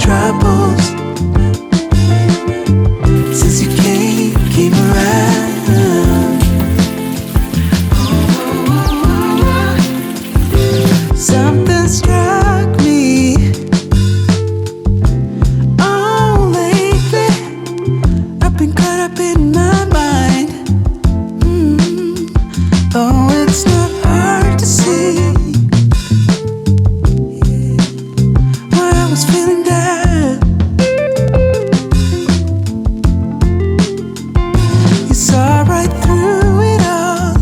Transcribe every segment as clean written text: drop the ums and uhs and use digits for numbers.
troubles. Since you came around. Something struck me. Oh, lately I've been caught up in my mind. Oh, it's not hard to see why I was feeling down. You saw right through it all.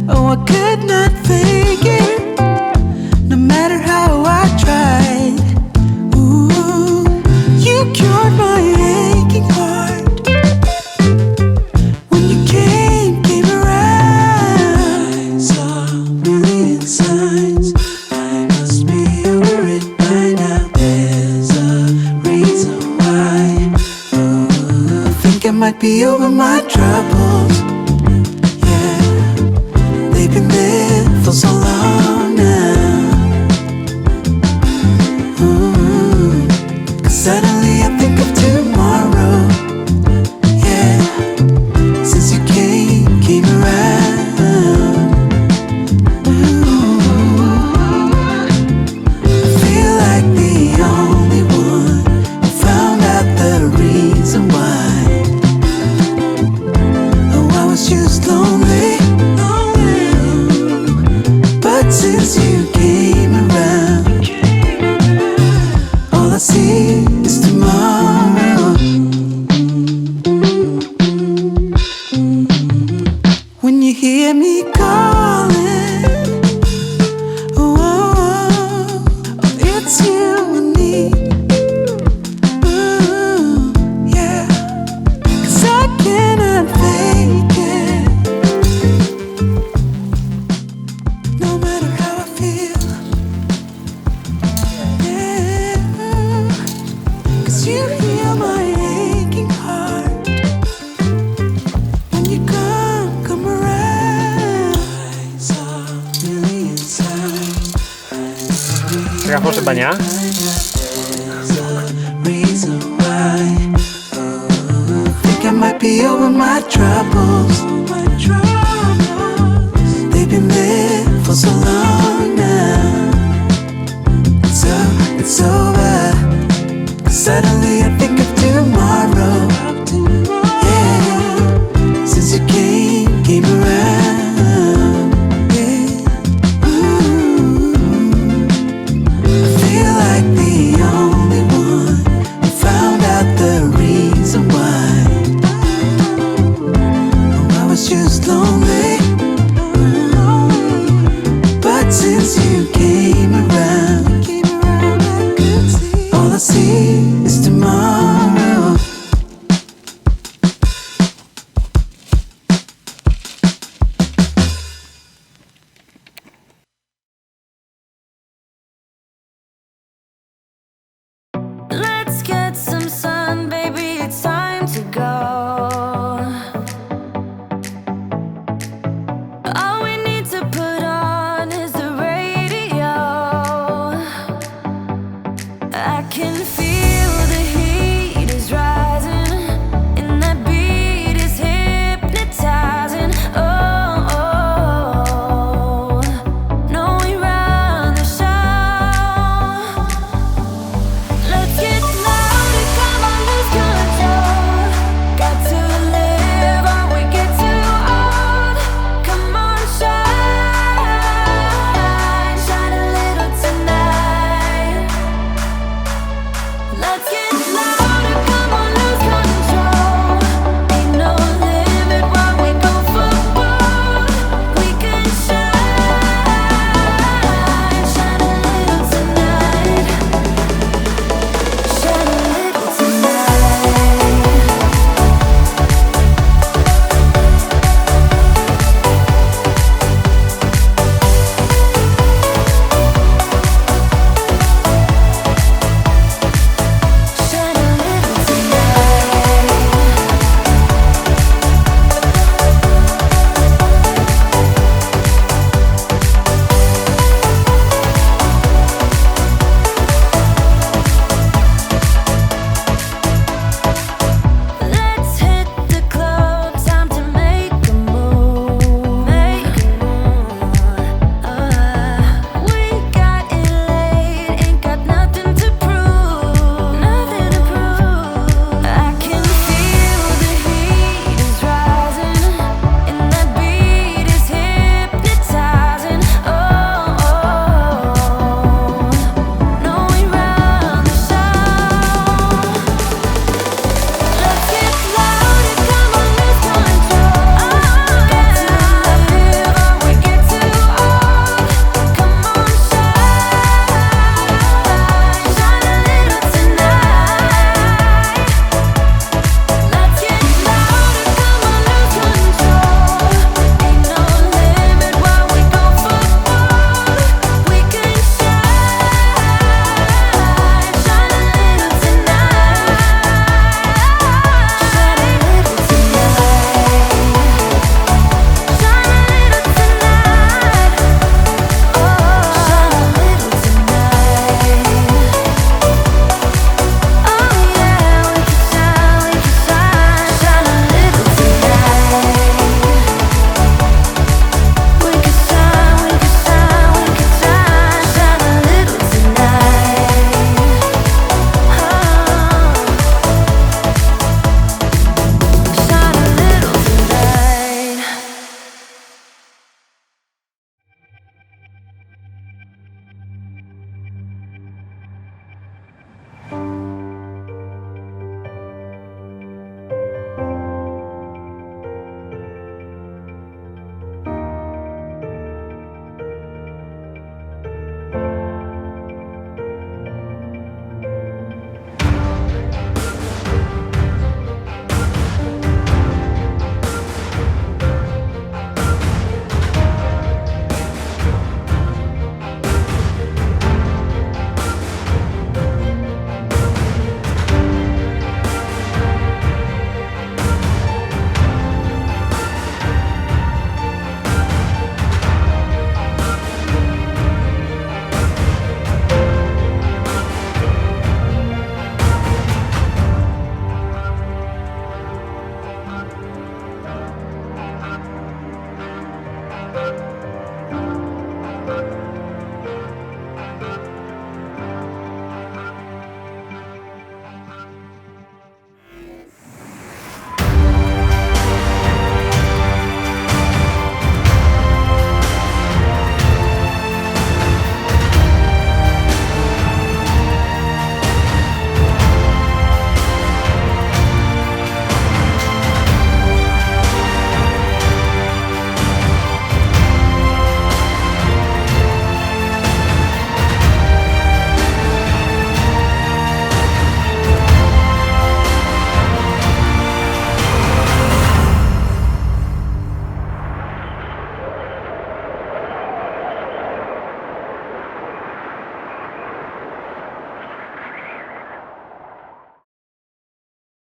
Oh, I could not fake it, no matter how I tried. Ooh, you cured my aching heart. When you came around, I saw a million signs. I must be over it by now. There's a reason why. I think I might be over my troubles. Yeah, they've been there for so long now. Ooh, 'cause suddenly I think of tomorrow. Yeah, since you came around. Ooh, I feel like the only one who found out the reason why. Oh, I was just lonely. But since you came around, all I see is tomorrow. When you hear me calling, oh, it's you and me. Ooh, yeah, 'cause I cannot fake it, no matter how I feel. Yeah, 'cause you heal my aching heart. When you come around, I saw a million signs. Czeka proszę bania. There's a reason why. I think I might be over my troubles. They've been there for so long.